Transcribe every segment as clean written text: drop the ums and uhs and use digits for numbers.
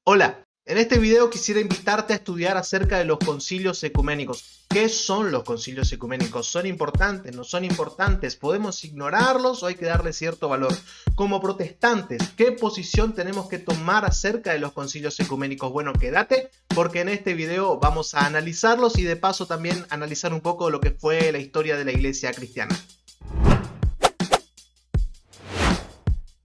Hola, en este video quisiera invitarte a estudiar acerca de los concilios ecuménicos. ¿Qué son los concilios ecuménicos? ¿Son importantes? ¿No son importantes? ¿Podemos ignorarlos o hay que darle cierto valor? Como protestantes, ¿qué posición tenemos que tomar acerca de los concilios ecuménicos? Bueno, quédate porque en este video vamos a analizarlos y de paso también analizar un poco lo que fue la historia de la iglesia cristiana.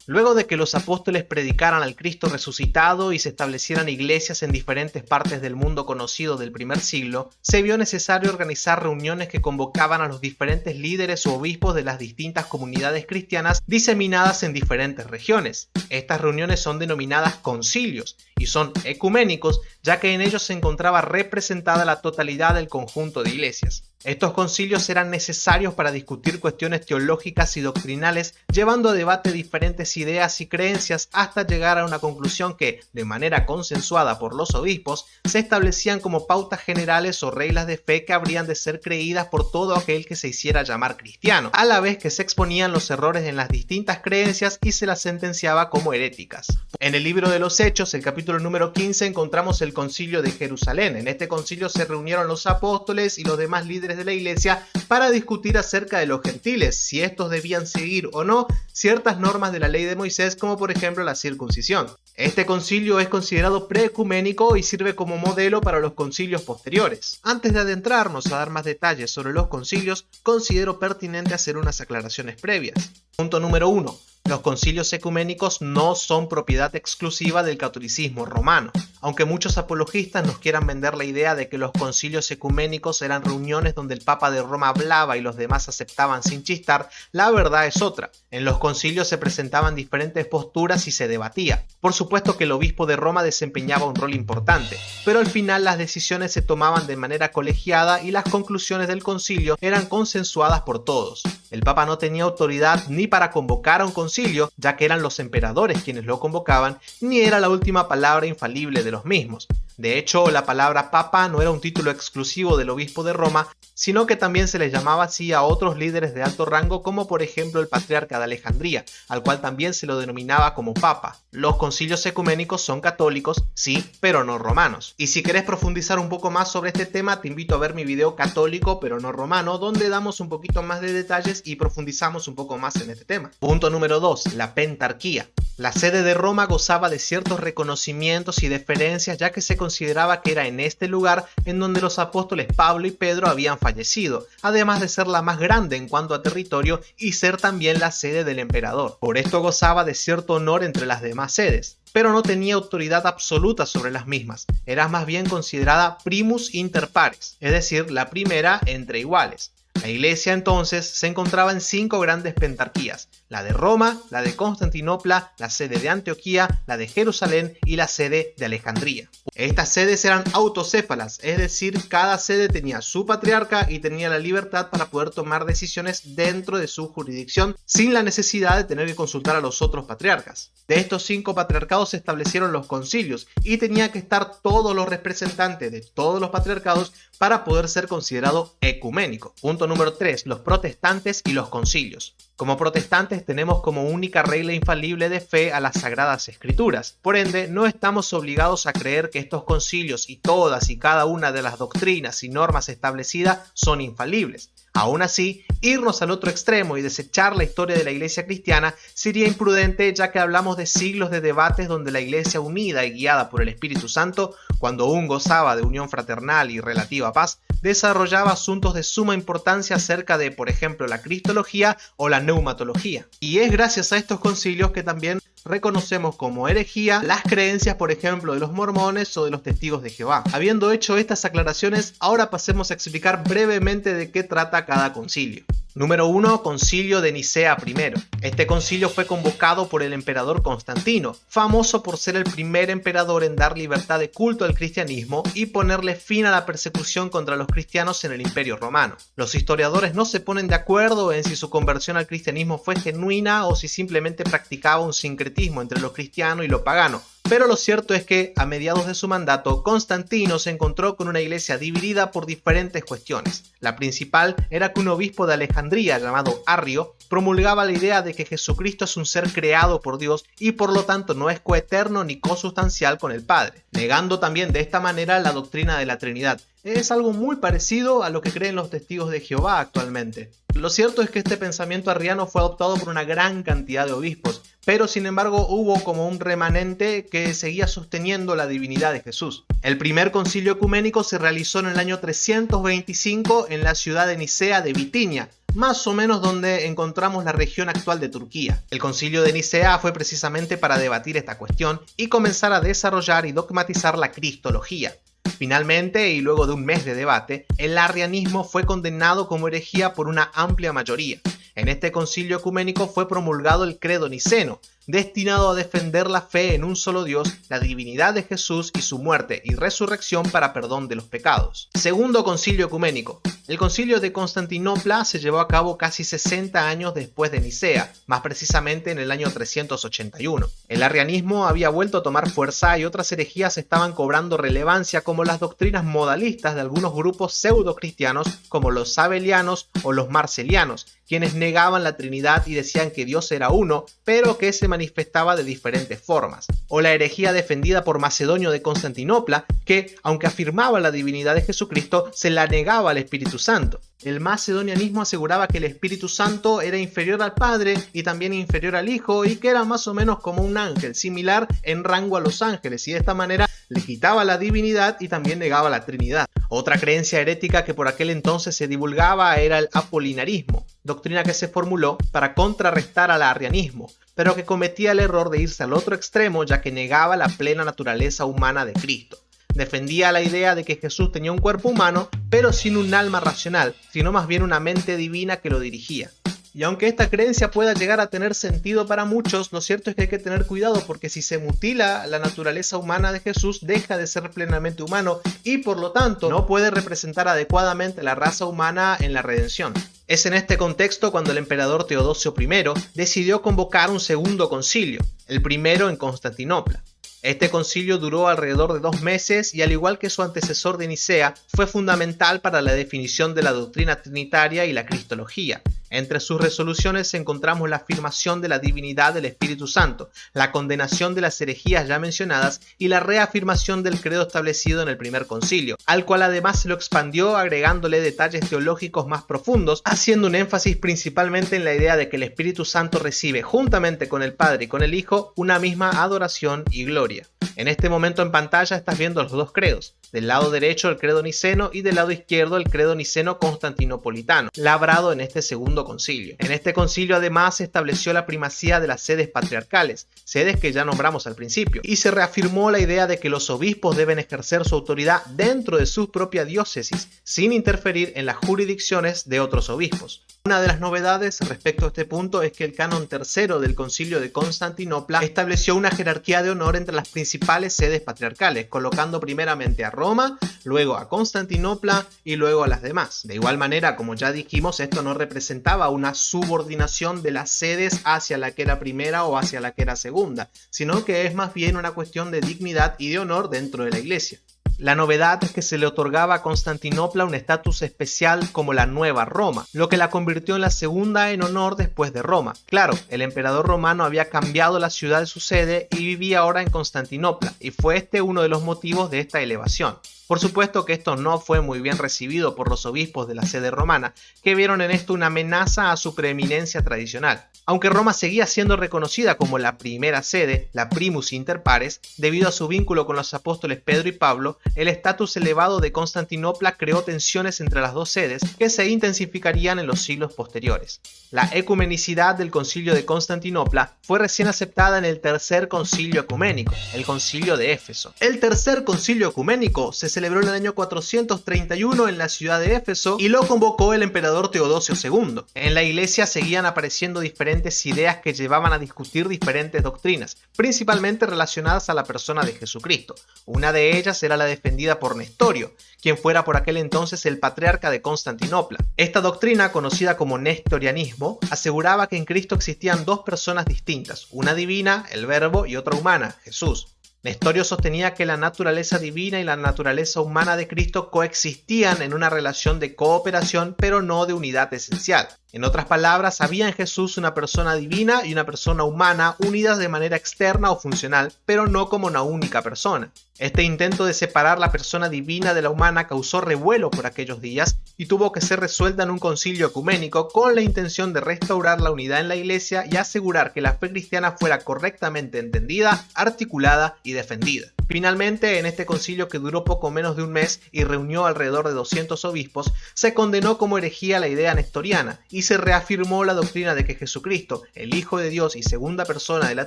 Luego de que los apóstoles predicaran al Cristo resucitado y se establecieran iglesias en diferentes partes del mundo conocido del primer siglo, se vio necesario organizar reuniones que convocaban a los diferentes líderes o obispos de las distintas comunidades cristianas diseminadas en diferentes regiones. Estas reuniones son denominadas concilios y son ecuménicos, ya que en ellos se encontraba representada la totalidad del conjunto de iglesias. Estos concilios eran necesarios para discutir cuestiones teológicas y doctrinales, llevando a debate diferentes ideas y creencias hasta llegar a una conclusión que, de manera consensuada por los obispos, se establecían como pautas generales o reglas de fe que habrían de ser creídas por todo aquel que se hiciera llamar cristiano, a la vez que se exponían los errores en las distintas creencias y se las sentenciaba como heréticas. En el libro de los Hechos, el capítulo número 15, encontramos el concilio de Jerusalén. En este concilio se reunieron los apóstoles y los demás líderes de la iglesia para discutir acerca de los gentiles, si estos debían seguir o no ciertas normas de la ley de Moisés, como por ejemplo la circuncisión. Este concilio es considerado preecuménico y sirve como modelo para los concilios posteriores. Antes de adentrarnos a dar más detalles sobre los concilios, considero pertinente hacer unas aclaraciones previas. Punto número 1. Los concilios ecuménicos no son propiedad exclusiva del catolicismo romano. Aunque muchos apologistas nos quieran vender la idea de que los concilios ecuménicos eran reuniones donde el Papa de Roma hablaba y los demás aceptaban sin chistar, la verdad es otra. En los concilios se presentaban diferentes posturas y se debatía. Por supuesto que el obispo de Roma desempeñaba un rol importante, pero al final las decisiones se tomaban de manera colegiada y las conclusiones del concilio eran consensuadas por todos. El Papa no tenía autoridad ni para convocar a un concilio, ya que eran los emperadores quienes lo convocaban, ni era la última palabra infalible de los mismos. De hecho, la palabra papa no era un título exclusivo del obispo de Roma, sino que también se les llamaba así a otros líderes de alto rango, como por ejemplo el patriarca de Alejandría, al cual también se lo denominaba como papa. Los concilios ecuménicos son católicos, sí, pero no romanos. Y si querés profundizar un poco más sobre este tema, te invito a ver mi video católico pero no romano, donde damos un poquito más de detalles y profundizamos un poco más en este tema. Punto número 2, la pentarquía. La sede de Roma gozaba de ciertos reconocimientos y deferencias, ya que se consideraba que era en este lugar en donde los apóstoles Pablo y Pedro habían fallecido, además de ser la más grande en cuanto a territorio y ser también la sede del emperador. Por esto gozaba de cierto honor entre las demás sedes, pero no tenía autoridad absoluta sobre las mismas. Era más bien considerada primus inter pares, es decir, la primera entre iguales. La iglesia entonces se encontraba en 5 grandes pentarquías: la de Roma, la de Constantinopla, la sede de Antioquía, la de Jerusalén y la sede de Alejandría. Estas sedes eran autocéfalas, es decir, cada sede tenía su patriarca y tenía la libertad para poder tomar decisiones dentro de su jurisdicción sin la necesidad de tener que consultar a los otros patriarcas. De estos 5 patriarcados se establecieron los concilios y tenían que estar todos los representantes de todos los patriarcados para poder ser considerado ecuménico. Punto número 3. Los protestantes y los concilios. Como protestantes tenemos como única regla infalible de fe a las Sagradas Escrituras. Por ende, no estamos obligados a creer que estos concilios y todas y cada una de las doctrinas y normas establecidas son infalibles. Aún así, irnos al otro extremo y desechar la historia de la iglesia cristiana sería imprudente, ya que hablamos de siglos de debates donde la iglesia unida y guiada por el Espíritu Santo, cuando aún gozaba de unión fraternal y relativa paz, desarrollaba asuntos de suma importancia acerca de, por ejemplo, la cristología o la neumatología. Y es gracias a estos concilios que también reconocemos como herejía las creencias, por ejemplo, de los mormones o de los testigos de Jehová. Habiendo hecho estas aclaraciones, ahora pasemos a explicar brevemente de qué trata cada concilio. Número 1. Concilio de Nicea I. Este concilio fue convocado por el emperador Constantino, famoso por ser el primer emperador en dar libertad de culto al cristianismo y ponerle fin a la persecución contra los cristianos en el Imperio Romano. Los historiadores no se ponen de acuerdo en si su conversión al cristianismo fue genuina o si simplemente practicaba un sincretismo entre lo cristiano y lo pagano. Pero lo cierto es que, a mediados de su mandato, Constantino se encontró con una iglesia dividida por diferentes cuestiones. La principal era que un obispo de Alejandría llamado Arrio promulgaba la idea de que Jesucristo es un ser creado por Dios y por lo tanto no es coeterno ni cosustancial con el Padre, negando también de esta manera la doctrina de la Trinidad. Es algo muy parecido a lo que creen los testigos de Jehová actualmente. Lo cierto es que este pensamiento arriano fue adoptado por una gran cantidad de obispos, pero sin embargo hubo como un remanente que seguía sosteniendo la divinidad de Jesús. El primer concilio ecuménico se realizó en el año 325 en la ciudad de Nicea de Bitinia, más o menos donde encontramos la región actual de Turquía. El concilio de Nicea fue precisamente para debatir esta cuestión y comenzar a desarrollar y dogmatizar la cristología. Finalmente, y luego de un mes de debate, el arrianismo fue condenado como herejía por una amplia mayoría. En este concilio ecuménico fue promulgado el credo niceno, destinado a defender la fe en un solo Dios, la divinidad de Jesús y su muerte y resurrección para perdón de los pecados. Segundo concilio ecuménico. El concilio de Constantinopla se llevó a cabo casi 60 años después de Nicea, más precisamente en el año 381. El arrianismo había vuelto a tomar fuerza y otras herejías estaban cobrando relevancia, como las doctrinas modalistas de algunos grupos pseudo-cristianos como los sabelianos o los marcelianos, quienes negaban la Trinidad y decían que Dios era uno, pero que se manifestaba de diferentes formas. O la herejía defendida por Macedonio de Constantinopla, que, aunque afirmaba la divinidad de Jesucristo, se la negaba al Espíritu Santo. El macedonianismo aseguraba que el Espíritu Santo era inferior al Padre y también inferior al Hijo, y que era más o menos como un ángel, similar en rango a los ángeles, y de esta manera le quitaba la divinidad y también negaba la Trinidad. Otra creencia herética que por aquel entonces se divulgaba era el apolinarismo, doctrina que se formuló para contrarrestar al arrianismo, pero que cometía el error de irse al otro extremo, ya que negaba la plena naturaleza humana de Cristo. Defendía la idea de que Jesús tenía un cuerpo humano, pero sin un alma racional, sino más bien una mente divina que lo dirigía. Y aunque esta creencia pueda llegar a tener sentido para muchos, lo cierto es que hay que tener cuidado, porque si se mutila la naturaleza humana de Jesús, deja de ser plenamente humano y por lo tanto no puede representar adecuadamente la raza humana en la redención. Es en este contexto cuando el emperador Teodosio I decidió convocar un segundo concilio, el primero en Constantinopla. Este concilio duró alrededor de 2 meses y, al igual que su antecesor de Nicea, fue fundamental para la definición de la doctrina trinitaria y la cristología. Entre sus resoluciones encontramos la afirmación de la divinidad del Espíritu Santo, la condenación de las herejías ya mencionadas y la reafirmación del credo establecido en el primer concilio, al cual además se lo expandió agregándole detalles teológicos más profundos, haciendo un énfasis principalmente en la idea de que el Espíritu Santo recibe, juntamente con el Padre y con el Hijo, una misma adoración y gloria. En este momento en pantalla estás viendo los dos credos. Del lado derecho el credo niceno y del lado izquierdo el credo niceno constantinopolitano, labrado en este segundo concilio. En este concilio además se estableció la primacía de las sedes patriarcales, sedes que ya nombramos al principio, y se reafirmó la idea de que los obispos deben ejercer su autoridad dentro de su propia diócesis, sin interferir en las jurisdicciones de otros obispos. Una de las novedades respecto a este punto es que el canon tercero del concilio de Constantinopla estableció una jerarquía de honor entre las principales sedes patriarcales, colocando primeramente a Roma, luego a Constantinopla y luego a las demás. De igual manera, como ya dijimos, esto no representaba una subordinación de las sedes hacia la que era primera o hacia la que era segunda, sino que es más bien una cuestión de dignidad y de honor dentro de la iglesia. La novedad es que se le otorgaba a Constantinopla un estatus especial como la Nueva Roma, lo que la convirtió en la segunda en honor después de Roma. Claro, el emperador romano había cambiado la ciudad de su sede y vivía ahora en Constantinopla, y fue este uno de los motivos de esta elevación. Por supuesto que esto no fue muy bien recibido por los obispos de la sede romana, que vieron en esto una amenaza a su preeminencia tradicional. Aunque Roma seguía siendo reconocida como la primera sede, la primus inter pares, debido a su vínculo con los apóstoles Pedro y Pablo, el estatus elevado de Constantinopla creó tensiones entre las dos sedes que se intensificarían en los siglos posteriores. La ecumenicidad del concilio de Constantinopla fue recién aceptada en el tercer concilio ecuménico, el concilio de Éfeso. El tercer concilio ecuménico se celebró en el año 431 en la ciudad de Éfeso y lo convocó el emperador Teodosio II. En la iglesia seguían apareciendo diferentes ideas que llevaban a discutir diferentes doctrinas, principalmente relacionadas a la persona de Jesucristo. Una de ellas era la defendida por Nestorio, quien fuera por aquel entonces el patriarca de Constantinopla. Esta doctrina, conocida como nestorianismo, aseguraba que en Cristo existían dos personas distintas, una divina, el Verbo, y otra humana, Jesús. Nestorio sostenía que la naturaleza divina y la naturaleza humana de Cristo coexistían en una relación de cooperación, pero no de unidad esencial. En otras palabras, había en Jesús una persona divina y una persona humana unidas de manera externa o funcional, pero no como una única persona. Este intento de separar la persona divina de la humana causó revuelo por aquellos días y tuvo que ser resuelta en un concilio ecuménico con la intención de restaurar la unidad en la Iglesia y asegurar que la fe cristiana fuera correctamente entendida, articulada y defendida. Finalmente, en este concilio, que duró poco menos de un mes y reunió alrededor de 200 obispos, se condenó como herejía la idea nestoriana y se reafirmó la doctrina de que Jesucristo, el Hijo de Dios y segunda persona de la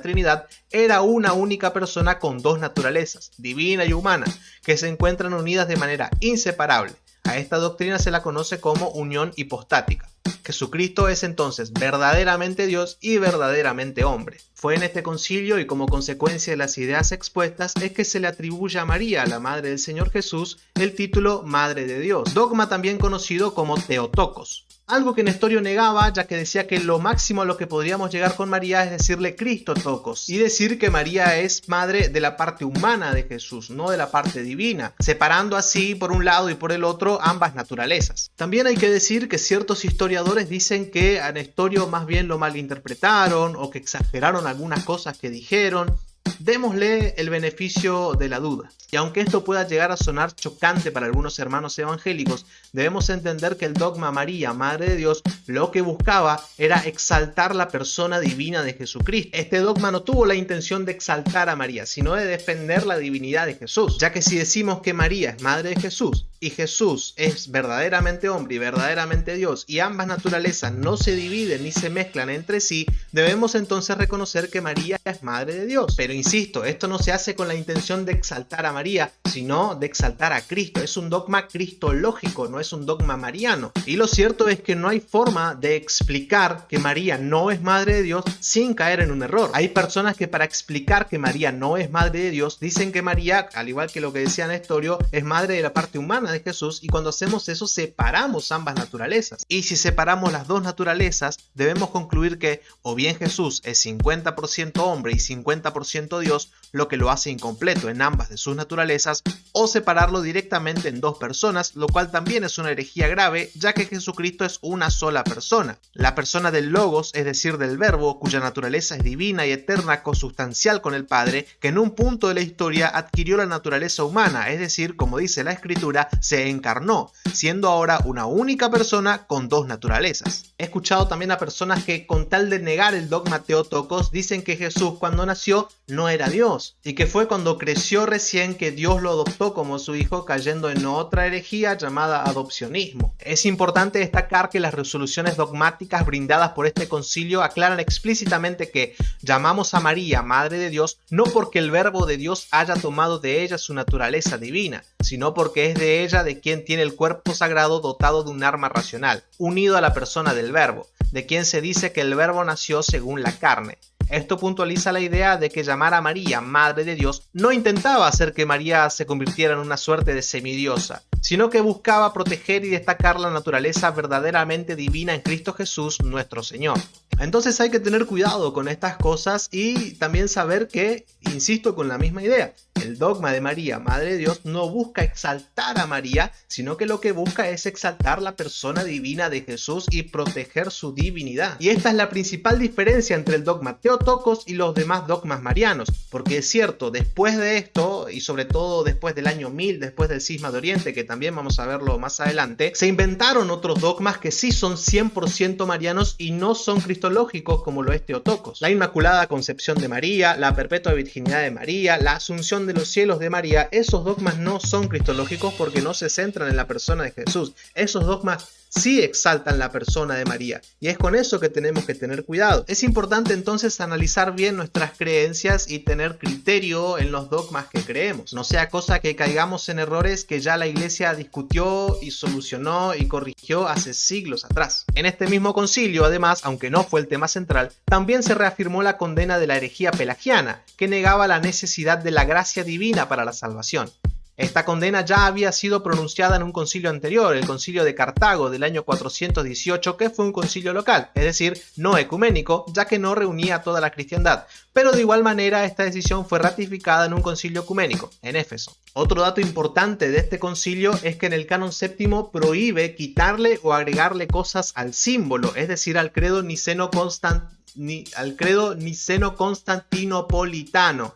Trinidad, era una única persona con dos naturalezas, divina y humana, que se encuentran unidas de manera inseparable. A esta doctrina se la conoce como unión hipostática. Jesucristo es entonces verdaderamente Dios y verdaderamente hombre. Fue en este concilio y como consecuencia de las ideas expuestas es que se le atribuye a María, la madre del Señor Jesús, el título Madre de Dios, dogma también conocido como Theotokos. Algo que Nestorio negaba, ya que decía que lo máximo a lo que podríamos llegar con María es decirle Cristotokos y decir que María es madre de la parte humana de Jesús, no de la parte divina, separando así por un lado y por el otro ambas naturalezas. También hay que decir que ciertos historiadores dicen que a Nestorio más bien lo malinterpretaron o que exageraron algunas cosas que dijeron. Démosle el beneficio de la duda. Y aunque esto pueda llegar a sonar chocante para algunos hermanos evangélicos, debemos entender que el dogma María, Madre de Dios, lo que buscaba era exaltar la persona divina de Jesucristo. Este dogma no tuvo la intención de exaltar a María, sino de defender la divinidad de Jesús, ya que si decimos que María es Madre de Jesús y Jesús es verdaderamente hombre y verdaderamente Dios, y ambas naturalezas no se dividen ni se mezclan entre sí, debemos entonces reconocer que María es Madre de Dios. Pero insisto, esto no se hace con la intención de exaltar a María, sino de exaltar a Cristo. Es un dogma cristológico, no es un dogma mariano. Y lo cierto es que no hay forma de explicar que María no es Madre de Dios sin caer en un error. Hay personas que para explicar que María no es Madre de Dios, dicen que María, al igual que lo que decía Nestorio, es madre de la parte humana de Jesús, y cuando hacemos eso separamos ambas naturalezas. Y si separamos las dos naturalezas, debemos concluir que o bien Jesús es 50% hombre y 50% Dios, lo que lo hace incompleto en ambas de sus naturalezas, o separarlo directamente en dos personas, lo cual también es una herejía grave, ya que Jesucristo es una sola persona. La persona del Logos, es decir, del Verbo, cuya naturaleza es divina y eterna, consustancial con el Padre, que en un punto de la historia adquirió la naturaleza humana, es decir, como dice la Escritura, se encarnó, siendo ahora una única persona con dos naturalezas. He escuchado también a personas que, con tal de negar el dogma Theotokos, dicen que Jesús cuando nació no era Dios, y que fue cuando creció recién que Dios lo adoptó como su hijo, cayendo en otra herejía llamada adopcionismo. Es importante destacar que las resoluciones dogmáticas brindadas por este concilio aclaran explícitamente que llamamos a María Madre de Dios no porque el Verbo de Dios haya tomado de ella su naturaleza divina, sino porque es de ella de quien tiene el cuerpo sagrado dotado de un arma racional, unido a la persona del Verbo, de quien se dice que el Verbo nació según la carne. Esto puntualiza la idea de que llamar a María Madre de Dios no intentaba hacer que María se convirtiera en una suerte de semidiosa, sino que buscaba proteger y destacar la naturaleza verdaderamente divina en Cristo Jesús, nuestro Señor. Entonces hay que tener cuidado con estas cosas y también saber que, insisto con la misma idea, el dogma de María, Madre de Dios, no busca exaltar a María, sino que lo que busca es exaltar la persona divina de Jesús y proteger su divinidad. Y esta es la principal diferencia entre el dogma Theotokos y los demás dogmas marianos, porque es cierto, después de esto, y sobre todo después del año 1000, después del Cisma de Oriente, que también vamos a verlo más adelante, se inventaron otros dogmas que sí son 100% marianos y no son cristológicos como lo es Theotokos. La Inmaculada Concepción de María, la Perpetua Virginidad de María, la Asunción de los cielos de María, esos dogmas no son cristológicos porque no se centran en la persona de Jesús. Esos dogmas sí exaltan la persona de María, y es con eso que tenemos que tener cuidado. Es importante entonces analizar bien nuestras creencias y tener criterio en los dogmas que creemos, no sea cosa que caigamos en errores que ya la Iglesia discutió y solucionó y corrigió hace siglos atrás. En este mismo concilio, además, aunque no fue el tema central, también se reafirmó la condena de la herejía pelagiana, que negaba la necesidad de la gracia divina para la salvación. Esta condena ya había sido pronunciada en un concilio anterior, el concilio de Cartago del año 418, que fue un concilio local, es decir, no ecuménico, ya que no reunía a toda la cristiandad. Pero de igual manera esta decisión fue ratificada en un concilio ecuménico, en Éfeso. Otro dato importante de este concilio es que en el canon séptimo prohíbe quitarle o agregarle cosas al símbolo, es decir, al credo niceno-constantinopolitano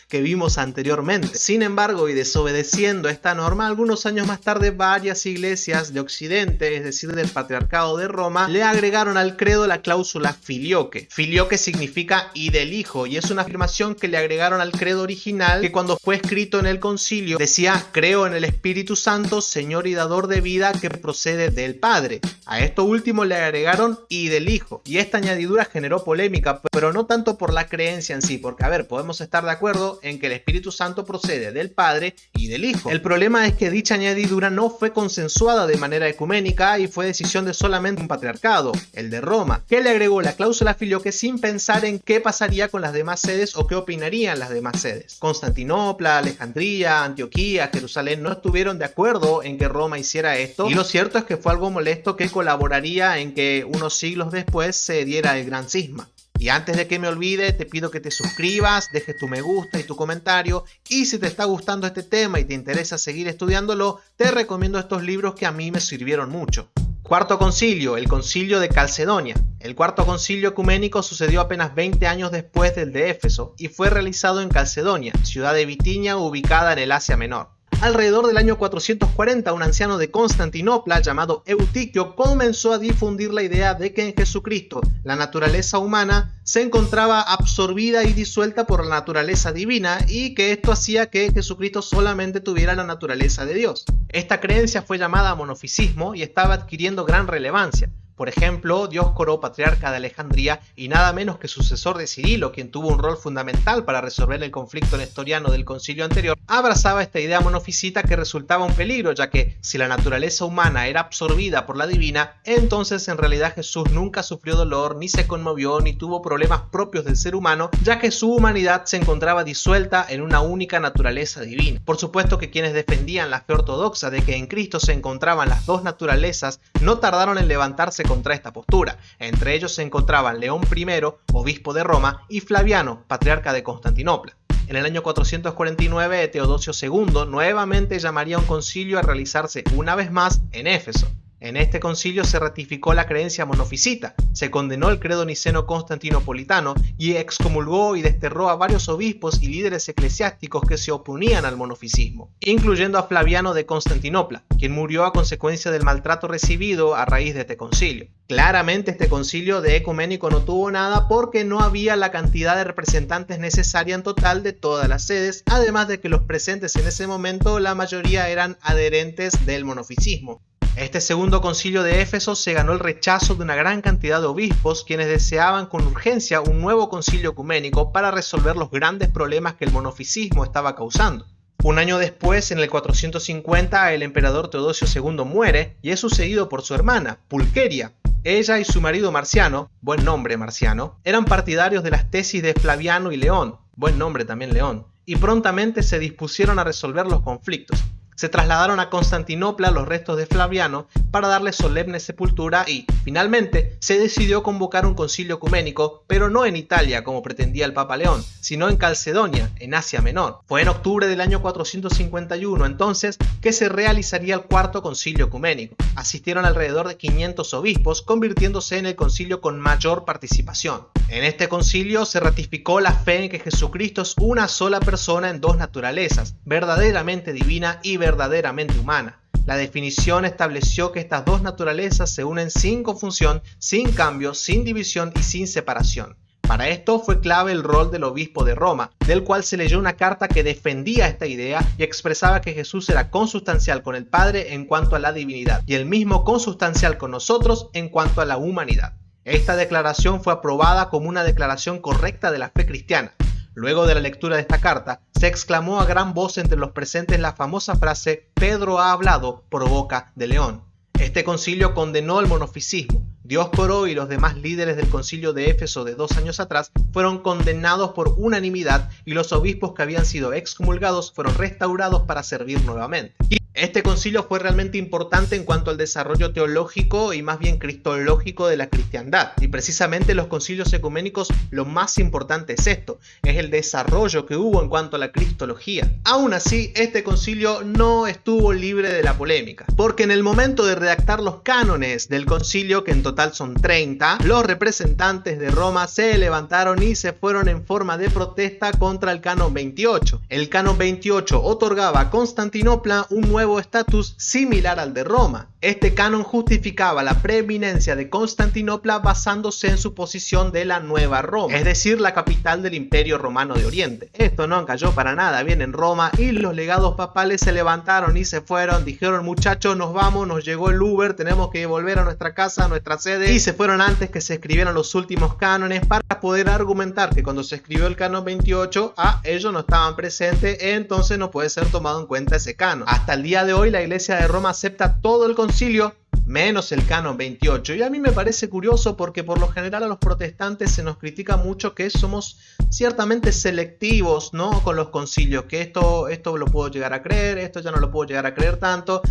que vimos anteriormente. Sin embargo, y desobedeciendo esta norma, algunos años más tarde varias iglesias de Occidente, es decir, del Patriarcado de Roma, le agregaron al credo la cláusula filioque. Filioque significa y del Hijo, y es una afirmación que le agregaron al credo original, que cuando fue escrito en el concilio decía: creo en el Espíritu Santo, Señor y dador de vida, que procede del Padre. A esto último le agregaron y del Hijo, y esta añadidura generó polémica, pero no tanto por la creencia en sí, porque podemos estar de acuerdo en que el Espíritu Santo procede del Padre y del Hijo. El problema es que dicha añadidura no fue consensuada de manera ecuménica y fue decisión de solamente un patriarcado, el de Roma, que le agregó la cláusula filioque sin pensar en qué pasaría con las demás sedes o qué opinarían las demás sedes. Constantinopla, Alejandría, Antioquía, Jerusalén no estuvieron de acuerdo en que Roma hiciera esto, y lo cierto es que fue algo molesto que colaboraría en que unos siglos después se diera el gran cisma. Y antes de que me olvide, te pido que te suscribas, dejes tu me gusta y tu comentario, y si te está gustando este tema y te interesa seguir estudiándolo, te recomiendo estos libros que a mí me sirvieron mucho. Cuarto concilio, el concilio de Calcedonia. El cuarto concilio ecuménico sucedió apenas 20 años después del de Éfeso y fue realizado en Calcedonia, ciudad de Bitinia ubicada en el Asia Menor. Alrededor del año 440, un anciano de Constantinopla llamado Eutiquio comenzó a difundir la idea de que en Jesucristo la naturaleza humana se encontraba absorbida y disuelta por la naturaleza divina, y que esto hacía que Jesucristo solamente tuviera la naturaleza de Dios. Esta creencia fue llamada monofisismo y estaba adquiriendo gran relevancia. Por ejemplo, Dioscoro, patriarca de Alejandría y nada menos que sucesor de Cirilo, quien tuvo un rol fundamental para resolver el conflicto nestoriano del concilio anterior, abrazaba esta idea monofisita que resultaba un peligro, ya que si la naturaleza humana era absorbida por la divina, entonces en realidad Jesús nunca sufrió dolor, ni se conmovió, ni tuvo problemas propios del ser humano, ya que su humanidad se encontraba disuelta en una única naturaleza divina. Por supuesto que quienes defendían la fe ortodoxa de que en Cristo se encontraban las dos naturalezas no tardaron en levantarse contra esta postura. Entre ellos se encontraban León I, obispo de Roma, y Flaviano, patriarca de Constantinopla. En el año 449, Teodosio II nuevamente llamaría a un concilio a realizarse una vez más en Éfeso. En este concilio se ratificó la creencia monofisita, se condenó el credo niceno-constantinopolitano y excomulgó y desterró a varios obispos y líderes eclesiásticos que se oponían al monofisismo, incluyendo a Flaviano de Constantinopla, quien murió a consecuencia del maltrato recibido a raíz de este concilio. Claramente este concilio de ecuménico no tuvo nada porque no había la cantidad de representantes necesaria en total de todas las sedes, además de que los presentes en ese momento la mayoría eran adherentes del monofisismo. Este segundo concilio de Éfeso se ganó el rechazo de una gran cantidad de obispos, quienes deseaban con urgencia un nuevo concilio ecuménico para resolver los grandes problemas que el monofisismo estaba causando. Un año después, en el 450, el emperador Teodosio II muere y es sucedido por su hermana, Pulqueria. Ella y su marido Marciano, buen nombre Marciano, eran partidarios de las tesis de Flaviano y León, buen nombre también León, y prontamente se dispusieron a resolver los conflictos. Se trasladaron a Constantinopla los restos de Flaviano para darle solemne sepultura y, finalmente, se decidió convocar un concilio ecuménico, pero no en Italia como pretendía el Papa León, sino en Calcedonia, en Asia Menor. Fue en octubre del año 451, entonces, que se realizaría el cuarto concilio ecuménico. Asistieron alrededor de 500 obispos, convirtiéndose en el concilio con mayor participación. En este concilio se ratificó la fe en que Jesucristo es una sola persona en dos naturalezas, verdaderamente divina y verdaderamente humana. La definición estableció que estas dos naturalezas se unen sin confusión, sin cambio, sin división y sin separación. Para esto fue clave el rol del obispo de Roma, del cual se leyó una carta que defendía esta idea y expresaba que Jesús era consustancial con el Padre en cuanto a la divinidad, y el mismo consustancial con nosotros en cuanto a la humanidad. Esta declaración fue aprobada como una declaración correcta de la fe cristiana. Luego de la lectura de esta carta, se exclamó a gran voz entre los presentes la famosa frase: Pedro ha hablado por boca de León. Este concilio condenó el monofisismo, Dioscoro y los demás líderes del concilio de Éfeso de 2 años atrás fueron condenados por unanimidad y los obispos que habían sido excomulgados fueron restaurados para servir nuevamente. Este concilio fue realmente importante en cuanto al desarrollo teológico y más bien cristológico de la cristiandad. Y precisamente los concilios ecuménicos, lo más importante es esto, es el desarrollo que hubo en cuanto a la cristología. Aún así, este concilio no estuvo libre de la polémica, porque en el momento de redactar los cánones del concilio, que en total son 30, los representantes de Roma se levantaron y se fueron en forma de protesta contra el canon 28. El canon 28 otorgaba a Constantinopla un nuevo estatus similar al de Roma. Este canon justificaba la preeminencia de Constantinopla basándose en su posición de la Nueva Roma, es decir, la capital del Imperio Romano de Oriente. Esto no cayó para nada bien en Roma y los legados papales se levantaron y se fueron, dijeron: muchachos, nos vamos, nos llegó el Uber, tenemos que volver a nuestra casa, a nuestra sede, y se fueron antes que se escribieran los últimos cánones para poder argumentar que cuando se escribió el canon 28, ellos no estaban presentes, entonces no puede ser tomado en cuenta ese canon. Hasta el día de hoy la Iglesia de Roma acepta todo el concilio menos el canon 28, y a mí me parece curioso porque por lo general a los protestantes se nos critica mucho que somos ciertamente selectivos, ¿no?, con los concilios, que esto lo puedo llegar a creer, esto ya no lo puedo llegar a creer tanto.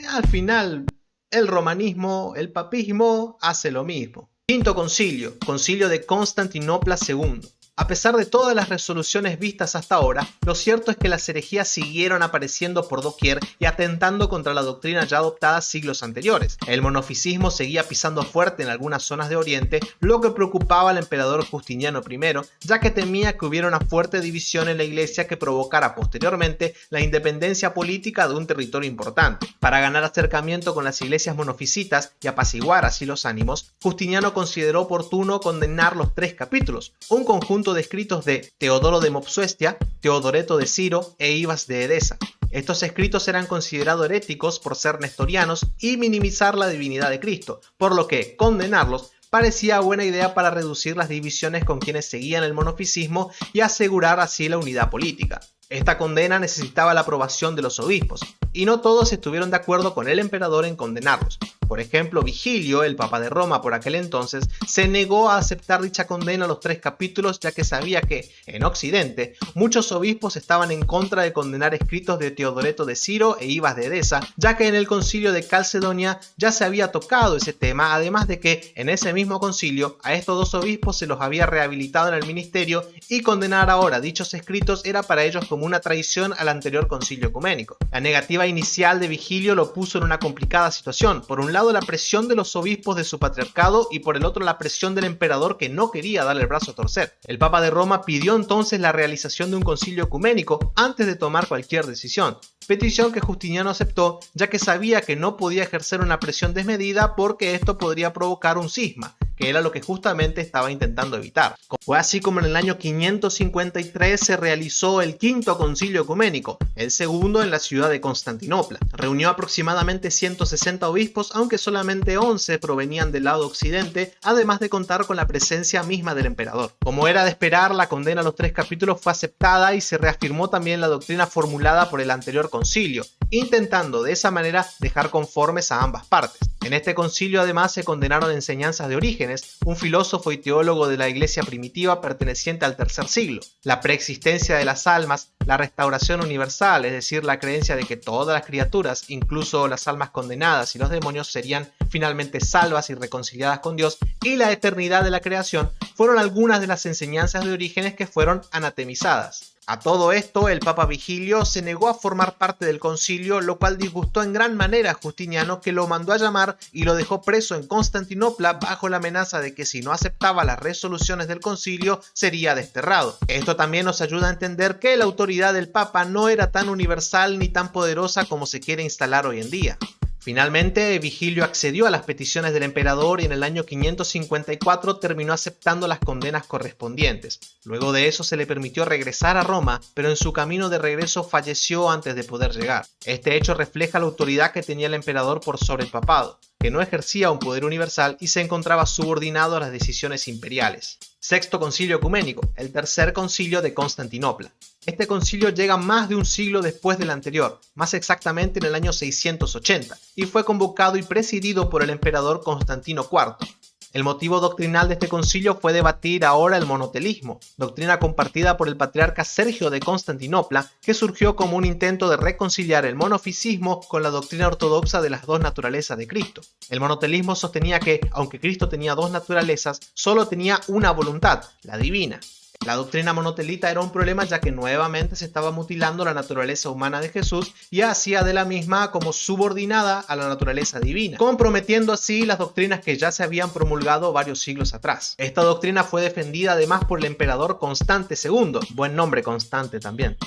Al final el romanismo, el papismo hace lo mismo. Quinto concilio, concilio de Constantinopla II. A pesar de todas las resoluciones vistas hasta ahora, lo cierto es que las herejías siguieron apareciendo por doquier y atentando contra la doctrina ya adoptada siglos anteriores. El monofisismo seguía pisando fuerte en algunas zonas de Oriente, lo que preocupaba al emperador Justiniano I, ya que temía que hubiera una fuerte división en la iglesia que provocara posteriormente la independencia política de un territorio importante. Para ganar acercamiento con las iglesias monofisitas y apaciguar así los ánimos, Justiniano consideró oportuno condenar los 3 capítulos, un conjunto de escritos de Teodoro de Mopsuestia, Teodoreto de Ciro e Ibas de Edesa. Estos escritos eran considerados heréticos por ser nestorianos y minimizar la divinidad de Cristo, por lo que condenarlos parecía buena idea para reducir las divisiones con quienes seguían el monofisismo y asegurar así la unidad política. Esta condena necesitaba la aprobación de los obispos, y no todos estuvieron de acuerdo con el emperador en condenarlos. Por ejemplo, Vigilio, el papa de Roma por aquel entonces, se negó a aceptar dicha condena a los 3 capítulos, ya que sabía que, en Occidente, muchos obispos estaban en contra de condenar escritos de Teodoreto de Ciro e Ibas de Edesa, ya que en el concilio de Calcedonia ya se había tocado ese tema, además de que en ese mismo concilio a estos 2 obispos se los había rehabilitado en el ministerio, y condenar ahora dichos escritos era para ellos como una traición al anterior concilio ecuménico. La negativa inicial de Vigilio lo puso en una complicada situación. Por un lado, la presión de los obispos de su patriarcado y por el otro la presión del emperador, que no quería darle el brazo a torcer. El Papa de Roma pidió entonces la realización de un concilio ecuménico antes de tomar cualquier decisión. Petición que Justiniano aceptó, ya que sabía que no podía ejercer una presión desmedida porque esto podría provocar un cisma, que era lo que justamente estaba intentando evitar. Fue así como en el año 553 se realizó el quinto concilio ecuménico, el segundo en la ciudad de Constantinopla. Reunió aproximadamente 160 obispos, aunque solamente 11 provenían del lado occidente, además de contar con la presencia misma del emperador. Como era de esperar, la condena a los 3 capítulos fue aceptada y se reafirmó también la doctrina formulada por el anterior concilio, intentando de esa manera dejar conformes a ambas partes. En este concilio además se condenaron enseñanzas de Orígenes, un filósofo y teólogo de la iglesia primitiva perteneciente al tercer siglo, la preexistencia de las almas, la restauración universal, es decir, la creencia de que todas las criaturas, incluso las almas condenadas y los demonios, serían finalmente salvas y reconciliadas con Dios, y la eternidad de la creación, fueron algunas de las enseñanzas de Orígenes que fueron anatemizadas. A todo esto, el Papa Vigilio se negó a formar parte del concilio, lo cual disgustó en gran manera a Justiniano, que lo mandó a llamar y lo dejó preso en Constantinopla bajo la amenaza de que si no aceptaba las resoluciones del concilio sería desterrado. Esto también nos ayuda a entender que la autoridad del Papa no era tan universal ni tan poderosa como se quiere instalar hoy en día. Finalmente, Vigilio accedió a las peticiones del emperador y en el año 554 terminó aceptando las condenas correspondientes. Luego de eso se le permitió regresar a Roma, pero en su camino de regreso falleció antes de poder llegar. Este hecho refleja la autoridad que tenía el emperador por sobre el papado, que no ejercía un poder universal y se encontraba subordinado a las decisiones imperiales. Sexto concilio ecuménico, el tercer concilio de Constantinopla. Este concilio llega más de un siglo después del anterior, más exactamente en el año 680, y fue convocado y presidido por el emperador Constantino IV. El motivo doctrinal de este concilio fue debatir ahora el monotelismo, doctrina compartida por el patriarca Sergio de Constantinopla, que surgió como un intento de reconciliar el monofisismo con la doctrina ortodoxa de las dos naturalezas de Cristo. El monotelismo sostenía que, aunque Cristo tenía dos naturalezas, solo tenía una voluntad, la divina. La doctrina monotelita era un problema ya que nuevamente se estaba mutilando la naturaleza humana de Jesús y hacía de la misma como subordinada a la naturaleza divina, comprometiendo así las doctrinas que ya se habían promulgado varios siglos atrás. Esta doctrina fue defendida además por el emperador Constante II, buen nombre Constante también,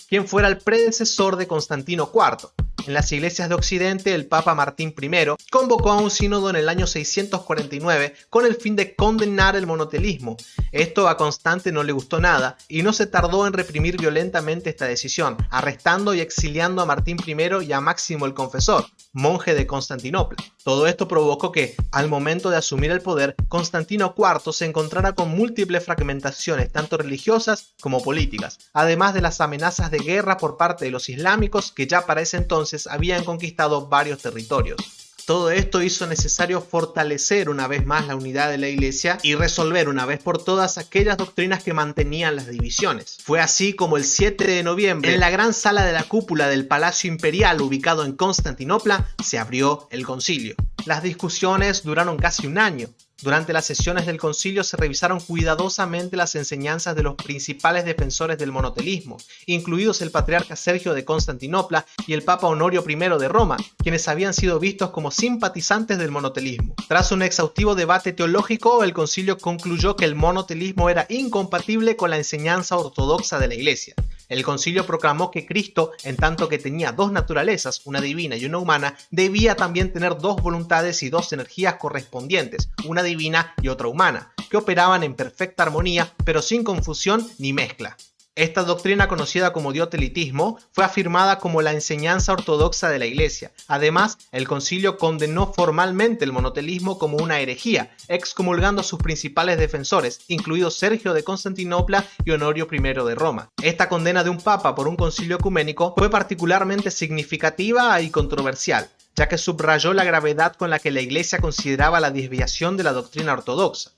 quien fuera el predecesor de Constantino IV. En las iglesias de Occidente, el Papa Martín I convocó a un sínodo en el año 649 con el fin de condenar el monotelismo. Esto a Constante no le gustó nada y no se tardó en reprimir violentamente esta decisión, arrestando y exiliando a Martín I y a Máximo el Confesor, monje de Constantinopla. Todo esto provocó que, al momento de asumir el poder, Constantino IV se encontrara con múltiples fragmentaciones, tanto religiosas como políticas, además de las amenazas de guerra por parte de los islámicos que ya para ese entonces habían conquistado varios territorios. Todo esto hizo necesario fortalecer una vez más la unidad de la Iglesia y resolver una vez por todas aquellas doctrinas que mantenían las divisiones. Fue así como el 7 de noviembre, en la gran sala de la cúpula del Palacio Imperial ubicado en Constantinopla, se abrió el concilio. Las discusiones duraron casi un año. Durante las sesiones del concilio se revisaron cuidadosamente las enseñanzas de los principales defensores del monotelismo, incluidos el patriarca Sergio de Constantinopla y el Papa Honorio I de Roma, quienes habían sido vistos como simpatizantes del monotelismo. Tras un exhaustivo debate teológico, el concilio concluyó que el monotelismo era incompatible con la enseñanza ortodoxa de la Iglesia. El concilio proclamó que Cristo, en tanto que tenía dos naturalezas, una divina y una humana, debía también tener dos voluntades y dos energías correspondientes, una divina y otra humana, que operaban en perfecta armonía, pero sin confusión ni mezcla. Esta doctrina, conocida como diotelitismo, fue afirmada como la enseñanza ortodoxa de la Iglesia. Además, el concilio condenó formalmente el monotelismo como una herejía, excomulgando a sus principales defensores, incluidos Sergio de Constantinopla y Honorio I de Roma. Esta condena de un papa por un concilio ecuménico fue particularmente significativa y controversial, ya que subrayó la gravedad con la que la Iglesia consideraba la desviación de la doctrina ortodoxa.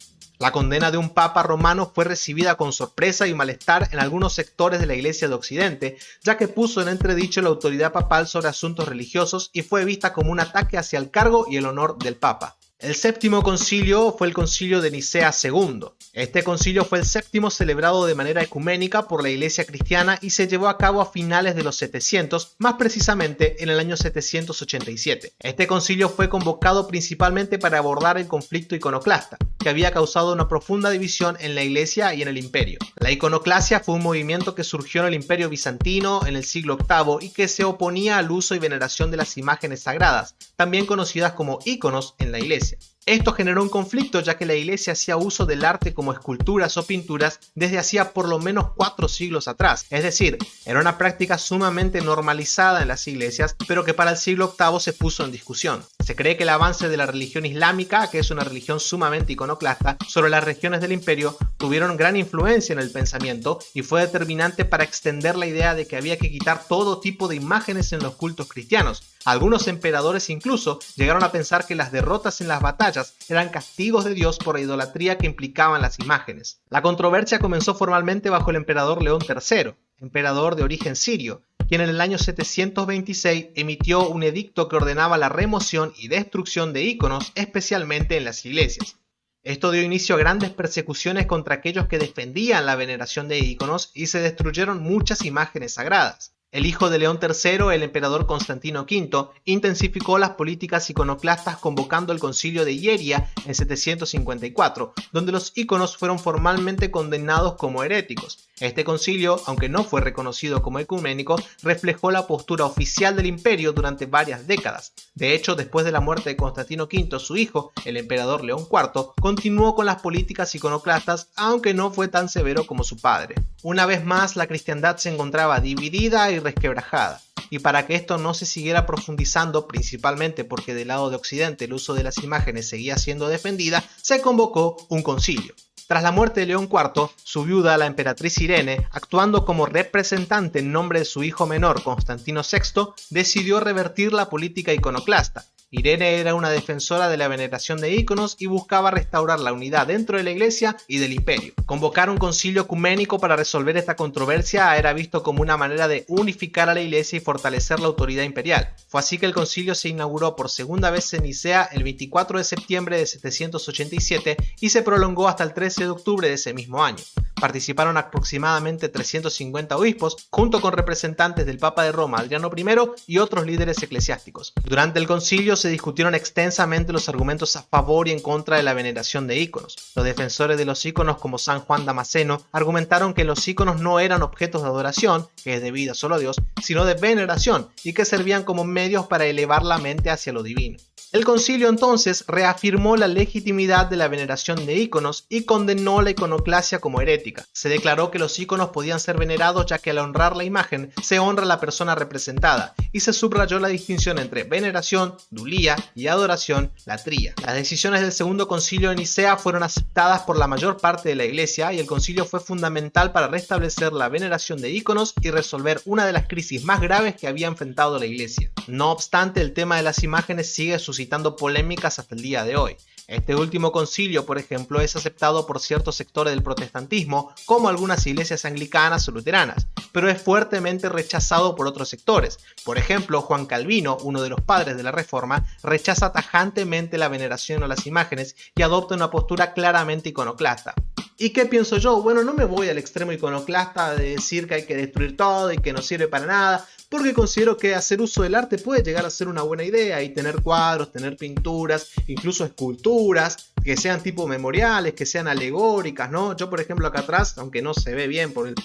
La condena de un papa romano fue recibida con sorpresa y malestar en algunos sectores de la Iglesia de Occidente, ya que puso en entredicho la autoridad papal sobre asuntos religiosos y fue vista como un ataque hacia el cargo y el honor del papa. El séptimo concilio fue el concilio de Nicea II. Este concilio fue el séptimo celebrado de manera ecuménica por la Iglesia cristiana y se llevó a cabo a finales de los 700, más precisamente en el año 787. Este concilio fue convocado principalmente para abordar el conflicto iconoclasta, que había causado una profunda división en la Iglesia y en el Imperio. La iconoclasia fue un movimiento que surgió en el Imperio bizantino en el siglo VIII y que se oponía al uso y veneración de las imágenes sagradas, también conocidas como íconos en la Iglesia. Esto generó un conflicto ya que la Iglesia hacía uso del arte como esculturas o pinturas desde hacía por lo menos 4 siglos atrás, es decir, era una práctica sumamente normalizada en las iglesias, pero que para el siglo VIII se puso en discusión. Se cree que el avance de la religión islámica, que es una religión sumamente iconoclasta, sobre las regiones del imperio tuvieron gran influencia en el pensamiento y fue determinante para extender la idea de que había que quitar todo tipo de imágenes en los cultos cristianos. Algunos emperadores incluso llegaron a pensar que las derrotas en las batallas eran castigos de Dios por la idolatría que implicaban las imágenes. La controversia comenzó formalmente bajo el emperador León III, emperador de origen sirio, quien en el año 726 emitió un edicto que ordenaba la remoción y destrucción de íconos, especialmente en las iglesias. Esto dio inicio a grandes persecuciones contra aquellos que defendían la veneración de íconos y se destruyeron muchas imágenes sagradas. El hijo de León III, el emperador Constantino V, intensificó las políticas iconoclastas convocando el concilio de Hieria en 754, donde los íconos fueron formalmente condenados como heréticos. Este concilio, aunque no fue reconocido como ecuménico, reflejó la postura oficial del imperio durante varias décadas. De hecho, después de la muerte de Constantino V, su hijo, el emperador León IV, continuó con las políticas iconoclastas, aunque no fue tan severo como su padre. Una vez más, la cristiandad se encontraba dividida y resquebrajada. Y para que esto no se siguiera profundizando, principalmente porque del lado de Occidente el uso de las imágenes seguía siendo defendida, se convocó un concilio. Tras la muerte de León IV, su viuda, la emperatriz Irene, actuando como representante en nombre de su hijo menor, Constantino VI, decidió revertir la política iconoclasta. Irene era una defensora de la veneración de íconos y buscaba restaurar la unidad dentro de la iglesia y del imperio. Convocar un concilio ecuménico para resolver esta controversia era visto como una manera de unificar a la iglesia y fortalecer la autoridad imperial. Fue así que el concilio se inauguró por segunda vez en Nicea el 24 de septiembre de 787 y se prolongó hasta el 13 de octubre de ese mismo año. Participaron aproximadamente 350 obispos, junto con representantes del Papa de Roma, Adriano I, y otros líderes eclesiásticos. Durante el concilio se discutieron extensamente los argumentos a favor y en contra de la veneración de íconos. Los defensores de los íconos, como San Juan Damasceno, argumentaron que los íconos no eran objetos de adoración, que es debida solo a Dios, sino de veneración, y que servían como medios para elevar la mente hacia lo divino. El concilio entonces reafirmó la legitimidad de la veneración de íconos y condenó la iconoclasia como herética. Se declaró que los íconos podían ser venerados ya que al honrar la imagen se honra a la persona representada y se subrayó la distinción entre veneración, dulía y adoración, latría. Las decisiones del segundo concilio de Nicea fueron aceptadas por la mayor parte de la iglesia y el concilio fue fundamental para restablecer la veneración de íconos y resolver una de las crisis más graves que había enfrentado la iglesia. No obstante, el tema de las imágenes sigue suscitando polémicas hasta el día de hoy. Este último concilio, por ejemplo, es aceptado por ciertos sectores del protestantismo, como algunas iglesias anglicanas o luteranas, pero es fuertemente rechazado por otros sectores. Por ejemplo, Juan Calvino, uno de los padres de la Reforma, rechaza tajantemente la veneración a las imágenes y adopta una postura claramente iconoclasta. ¿Y qué pienso yo? Bueno, no me voy al extremo iconoclasta de decir que hay que destruir todo y que no sirve para nada, porque considero que hacer uso del arte puede llegar a ser una buena idea y tener cuadros, tener pinturas, incluso esculturas que sean tipo memoriales, que sean alegóricas, ¿no? Yo, por ejemplo, acá atrás, aunque no se ve bien por el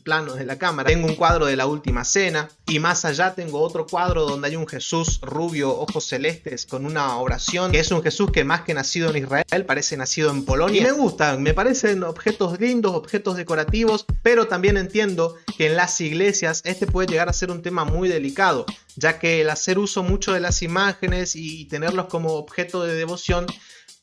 plano de la cámara, tengo un cuadro de la Última Cena y más allá tengo otro cuadro donde hay un Jesús rubio, ojos celestes, con una oración, que es un Jesús que más que nacido en Israel, parece nacido en Polonia. Y me gustan, me parecen objetos lindos, objetos decorativos, pero también entiendo que en las iglesias este puede llegar a ser un tema muy delicado, ya que el hacer uso mucho de las imágenes y tenerlos como objeto de devoción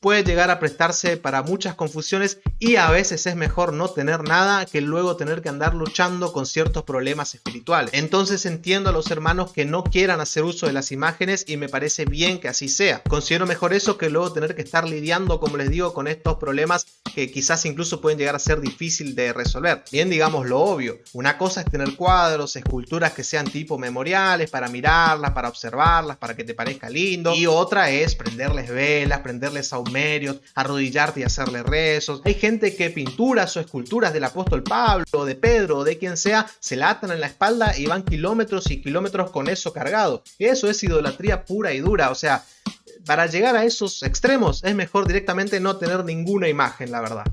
puede llegar a prestarse para muchas confusiones y a veces es mejor no tener nada que luego tener que andar luchando con ciertos problemas espirituales. Entonces entiendo a los hermanos que no quieran hacer uso de las imágenes y me parece bien que así sea. Considero mejor eso que luego tener que estar lidiando, como les digo, con estos problemas que quizás incluso pueden llegar a ser difícil de resolver. Bien, digamos lo obvio, una cosa es tener cuadros, esculturas que sean tipo memoriales para mirarlas, para observarlas, para que te parezca lindo, y otra es prenderles velas, prenderles saumerios, arrodillarte y hacerle rezos. Hay gente que pinturas o esculturas del apóstol Pablo, o de Pedro, o de quien sea, se la atan en la espalda y van kilómetros y kilómetros con eso cargado. Eso es idolatría pura y dura, o sea, para llegar a esos extremos es mejor directamente no tener ninguna imagen, la verdad.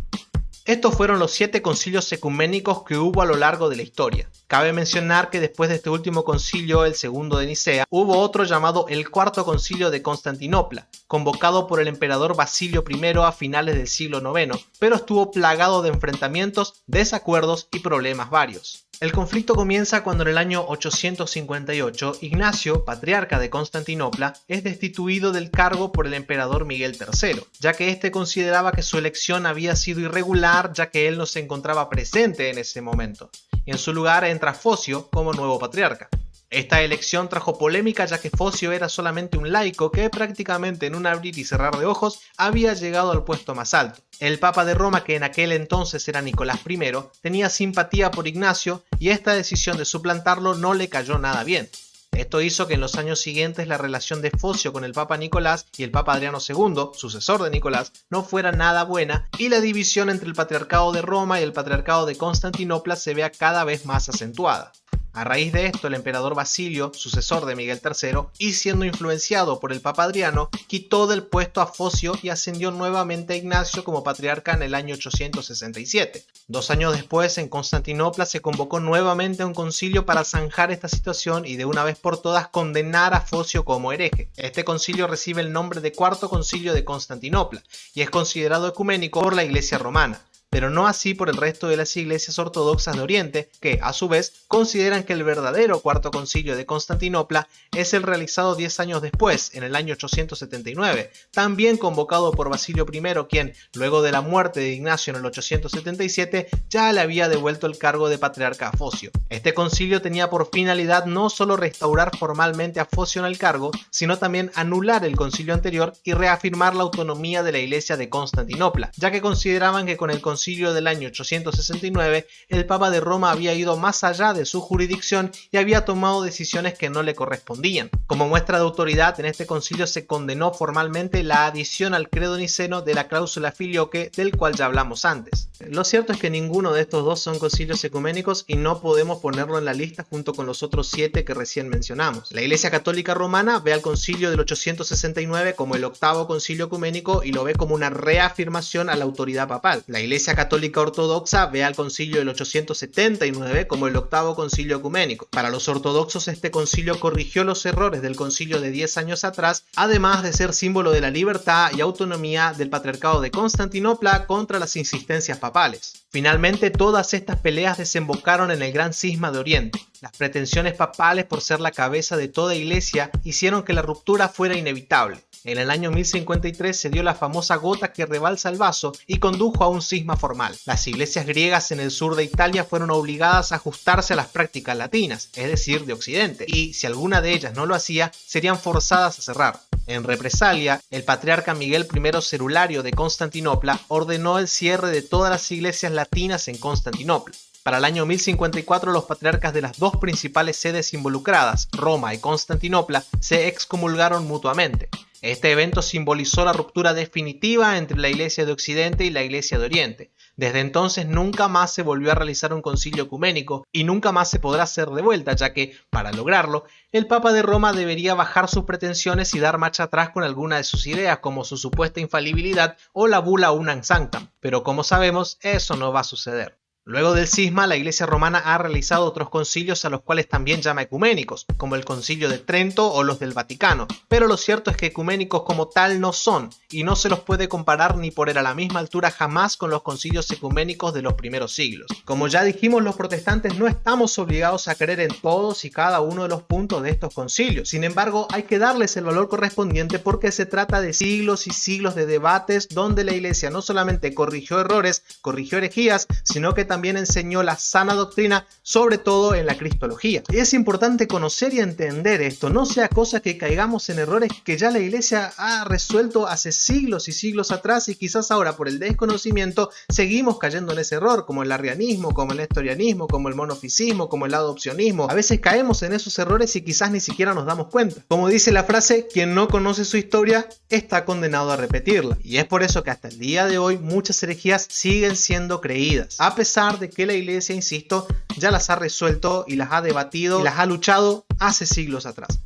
Estos fueron los 7 concilios ecuménicos que hubo a lo largo de la historia. Cabe mencionar que después de este último concilio, el segundo de Nicea, hubo otro llamado el Cuarto Concilio de Constantinopla, convocado por el emperador Basilio I a finales del siglo IX, pero estuvo plagado de enfrentamientos, desacuerdos y problemas varios. El conflicto comienza cuando en el año 858 Ignacio, patriarca de Constantinopla, es destituido del cargo por el emperador Miguel III, ya que este consideraba que su elección había sido irregular ya que él no se encontraba presente en ese momento, y en su lugar entra Focio como nuevo patriarca. Esta elección trajo polémica ya que Focio era solamente un laico que prácticamente en un abrir y cerrar de ojos había llegado al puesto más alto. El Papa de Roma, que en aquel entonces era Nicolás I, tenía simpatía por Ignacio y esta decisión de suplantarlo no le cayó nada bien. Esto hizo que en los años siguientes la relación de Focio con el Papa Nicolás y el Papa Adriano II, sucesor de Nicolás, no fuera nada buena y la división entre el Patriarcado de Roma y el Patriarcado de Constantinopla se vea cada vez más acentuada. A raíz de esto, el emperador Basilio, sucesor de Miguel III, y siendo influenciado por el Papa Adriano, quitó del puesto a Focio y ascendió nuevamente a Ignacio como patriarca en el año 867. 2 años después, en Constantinopla se convocó nuevamente a un concilio para zanjar esta situación y de una vez por todas condenar a Focio como hereje. Este concilio recibe el nombre de Cuarto Concilio de Constantinopla y es considerado ecuménico por la Iglesia romana. pero no así por el resto de las iglesias ortodoxas de Oriente, que, a su vez, consideran que el verdadero Cuarto Concilio de Constantinopla es el realizado 10 años después, en el año 879, también convocado por Basilio I, quien, luego de la muerte de Ignacio en el 877, ya le había devuelto el cargo de patriarca a Focio. Este concilio tenía por finalidad no solo restaurar formalmente a Focio en el cargo, sino también anular el concilio anterior y reafirmar la autonomía de la iglesia de Constantinopla, ya que consideraban que con el concilio del año 869 el Papa de Roma había ido más allá de su jurisdicción y había tomado decisiones que no le correspondían. Como muestra de autoridad, en este concilio se condenó formalmente la adición al credo niceno de la cláusula filioque, del cual ya hablamos antes. Lo cierto es que ninguno de estos dos son concilios ecuménicos y no podemos ponerlo en la lista junto con los otros 7 que recién mencionamos. La Iglesia Católica Romana ve al concilio del 869 como el octavo concilio ecuménico y lo ve como una reafirmación a la autoridad papal. La Iglesia Católica Ortodoxa ve al concilio del 879 como el octavo concilio ecuménico. Para los ortodoxos, este concilio corrigió los errores del concilio de 10 años atrás, además de ser símbolo de la libertad y autonomía del patriarcado de Constantinopla contra las insistencias papales. Finalmente, todas estas peleas desembocaron en el gran cisma de Oriente. Las pretensiones papales por ser la cabeza de toda iglesia hicieron que la ruptura fuera inevitable. En el año 1053 se dio la famosa gota que rebalsa el vaso y condujo a un cisma formal. Las iglesias griegas en el sur de Italia fueron obligadas a ajustarse a las prácticas latinas, es decir, de Occidente, y si alguna de ellas no lo hacía, serían forzadas a cerrar. En represalia, el patriarca Miguel I Cerulario de Constantinopla ordenó el cierre de todas las iglesias latinas en Constantinopla. Para el año 1054, los patriarcas de las dos principales sedes involucradas, Roma y Constantinopla, se excomulgaron mutuamente. Este evento simbolizó la ruptura definitiva entre la Iglesia de Occidente y la Iglesia de Oriente. Desde entonces nunca más se volvió a realizar un concilio ecuménico y nunca más se podrá hacer de vuelta, ya que, para lograrlo, el Papa de Roma debería bajar sus pretensiones y dar marcha atrás con alguna de sus ideas, como su supuesta infalibilidad o la bula Unam Sanctam. Pero como sabemos, eso no va a suceder. Luego del cisma, la Iglesia romana ha realizado otros concilios a los cuales también llama ecuménicos, como el Concilio de Trento o los del Vaticano, pero lo cierto es que ecuménicos como tal no son, y no se los puede comparar ni poner a la misma altura jamás con los concilios ecuménicos de los primeros siglos. Como ya dijimos, los protestantes no estamos obligados a creer en todos y cada uno de los puntos de estos concilios. Sin embargo, hay que darles el valor correspondiente porque se trata de siglos y siglos de debates donde la Iglesia no solamente corrigió errores, corrigió herejías, sino que también enseñó la sana doctrina, sobre todo en la cristología. Es importante conocer y entender esto, no sea cosa que caigamos en errores que ya la Iglesia ha resuelto hace siglos y siglos atrás y quizás ahora por el desconocimiento seguimos cayendo en ese error, como el arrianismo, como el nestorianismo, como el monofisismo, como el adopcionismo. A veces caemos en esos errores y quizás ni siquiera nos damos cuenta. Como dice la frase, quien no conoce su historia está condenado a repetirla. Y es por eso que hasta el día de hoy muchas herejías siguen siendo creídas, a pesar de que la Iglesia, insisto, ya las ha resuelto y las ha debatido y las ha luchado hace siglos atrás.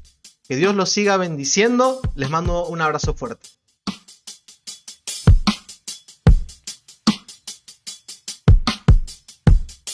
Que Dios los siga bendiciendo. Les mando un abrazo fuerte.